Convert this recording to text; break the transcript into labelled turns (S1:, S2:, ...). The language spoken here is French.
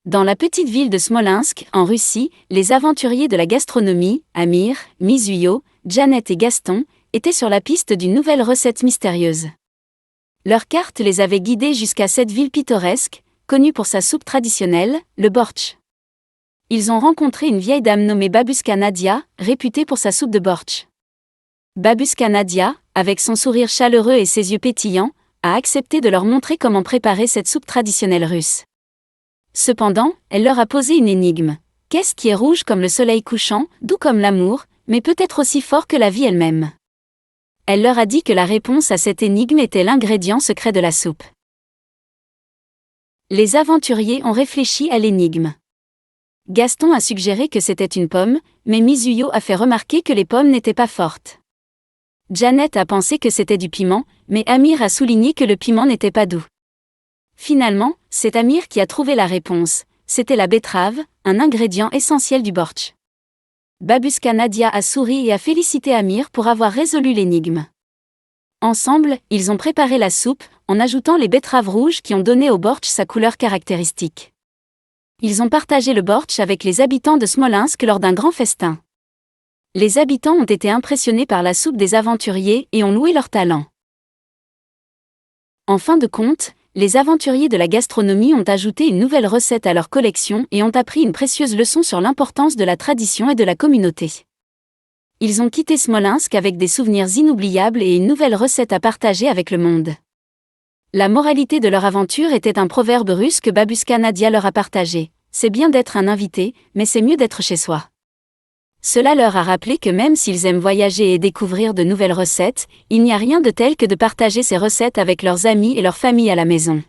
S1: Dans la petite ville de Smolensk, en Russie, les aventuriers de la gastronomie, Amir, Mizuyo, Janet et Gaston, étaient sur la piste d'une nouvelle recette mystérieuse. Leur carte les avait guidés jusqu'à cette ville pittoresque, connue pour sa soupe traditionnelle, le bortsch. Ils ont rencontré une vieille dame nommée Babushka Nadia, réputée pour sa soupe de bortsch. Babushka Nadia, avec son sourire chaleureux et ses yeux pétillants, a accepté de leur montrer comment préparer cette soupe traditionnelle russe. Cependant, elle leur a posé une énigme. Qu'est-ce qui est rouge comme le soleil couchant, doux comme l'amour, mais peut-être aussi fort que la vie elle-même? Elle leur a dit que la réponse à cette énigme était l'ingrédient secret de la soupe. Les aventuriers ont réfléchi à l'énigme. Gaston a suggéré que c'était une pomme, mais Mizuyo a fait remarquer que les pommes n'étaient pas fortes. Janet a pensé que c'était du piment, mais Amir a souligné que le piment n'était pas doux. Finalement, c'est Amir qui a trouvé la réponse. C'était la betterave, un ingrédient essentiel du bortsch. Babushka Nadia a souri et a félicité Amir pour avoir résolu l'énigme. Ensemble, ils ont préparé la soupe, en ajoutant les betteraves rouges qui ont donné au bortsch sa couleur caractéristique. Ils ont partagé le bortsch avec les habitants de Smolensk lors d'un grand festin. Les habitants ont été impressionnés par la soupe des aventuriers et ont loué leur talent. En fin de compte, les aventuriers de la gastronomie ont ajouté une nouvelle recette à leur collection et ont appris une précieuse leçon sur l'importance de la tradition et de la communauté. Ils ont quitté Smolensk avec des souvenirs inoubliables et une nouvelle recette à partager avec le monde. La moralité de leur aventure était un proverbe russe que Babushka Nadia leur a partagé. C'est bien d'être un invité, mais c'est mieux d'être chez soi. Cela leur a rappelé que même s'ils aiment voyager et découvrir de nouvelles recettes, il n'y a rien de tel que de partager ces recettes avec leurs amis et leur famille à la maison.